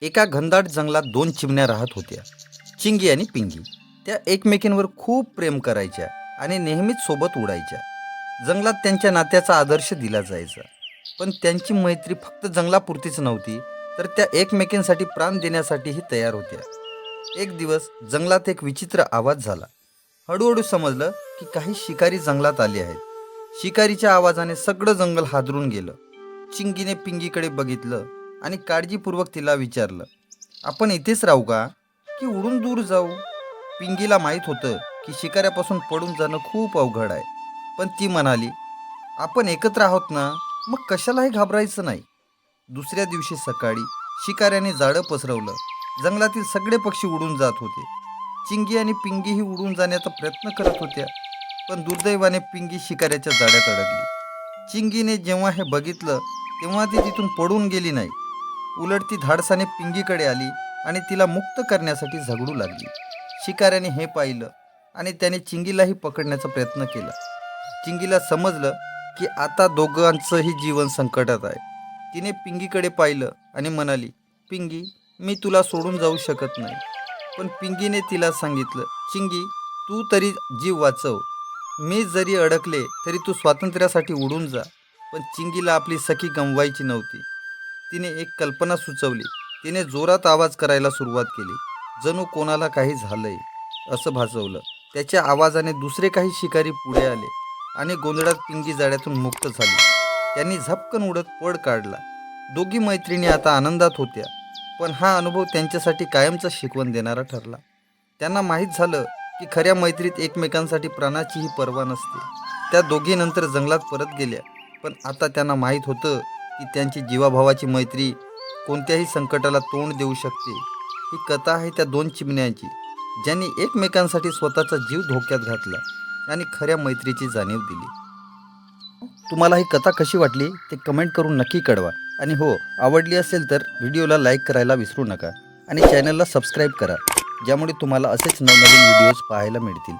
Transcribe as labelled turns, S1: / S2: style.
S1: एका घनदाट जंगलात दोन चिमण्या राहत होत्या, चिंगी आणि पिंगी. त्या एकमेकींवर खूप प्रेम करायच्या आणि नेहमीच सोबत उडायच्या. जंगलात त्यांच्या नात्याचा आदर्श दिला जायचा. पण त्यांची मैत्री फक्त जंगलापुरतीच नव्हती, तर त्या एकमेकींसाठी प्राण देण्यासाठीही तयार होत्या. एक दिवस जंगलात एक विचित्र आवाज झाला. हळूहळू समजलं की काही शिकारी जंगलात आले आहेत. शिकारीच्या आवाजाने सगळं जंगल हादरून गेलं. चिंगीने पिंगीकडे बघितलं आणि काळजीपूर्वक तिला विचारलं, आपण इथेच राहू का, की उडून दूर जाऊ? पिंगीला माहीत होतं की शिकाऱ्यापासून पडून जाणं खूप अवघड आहे, पण ती म्हणाली, आपण एकत्र आहोत ना, मग कशालाही घाबरायचं नाही. दुसऱ्या दिवशी सकाळी शिकाऱ्याने जाळं पसरवलं. जंगलातील सगळे पक्षी उडून जात होते. चिंगी आणि पिंगीही उडून जाण्याचा प्रयत्न करत होत्या, पण दुर्दैवाने पिंगी शिकाऱ्याच्या जाळ्यात अडकली. चिंगीने जेव्हा हे बघितलं तेव्हा ती तिथून पडून गेली नाही. उलट ती धाडसाने पिंगीकडे आली आणि तिला मुक्त करण्यासाठी झगडू लागली. शिकाऱ्याने हे पाहिलं आणि त्याने चिंगीलाही पकडण्याचा प्रयत्न केला. चिंगीला समजलं की आता दोघांचंही जीवन संकटात आहे. तिने पिंगीकडे पाहिलं आणि म्हणाली, पिंगी, मी तुला सोडून जाऊ शकत नाही. पण पिंगीने तिला सांगितलं, चिंगी, तू तरी जीव वाचव. मी जरी अडकले तरी तू स्वातंत्र्यासाठी उडून जा. पण चिंगीला आपली सखी गमवायची नव्हती. तिने एक कल्पना सुचवली. तिने जोरात आवाज करायला सुरुवात केली, जणू कोणाला काही झालंय असं भासवलं. त्याच्या आवाजाने दुसरे काही शिकारी पुढे आले आणि गोंधळात पिंगी जाळ्यातून मुक्त झाली. त्यांनी झपकन उडत पळ काढला. दोघी मैत्रिणी आता आनंदात होत्या, पण हा अनुभव त्यांच्यासाठी कायमचा शिकवण देणारा ठरला. त्यांना माहीत झालं की खऱ्या मैत्रीत एकमेकांसाठी प्राणाचीही पर्वा नसते. त्या दोघी नंतर जंगलात परत गेल्या, पण आता त्यांना माहीत होतं की त्यांची जीवाभावाची मैत्री कोणत्याही संकटाला तोंड देऊ शकते. ही कथा आहे त्या दोन चिमण्यांची, ज्यांनी एकमेकांसाठी स्वतःचा जीव धोक्यात घातला आणि खऱ्या मैत्रीची जाणीव दिली. तुम्हाला ही कथा कशी वाटली ते कमेंट करून नक्की कळवा. आणि हो, आवडली असेल तर व्हिडिओला लाईक करायला विसरू नका आणि चॅनलला सबस्क्राईब करा, ज्यामुळे तुम्हाला असेच नवनवीन व्हिडिओज पाहायला मिळतील.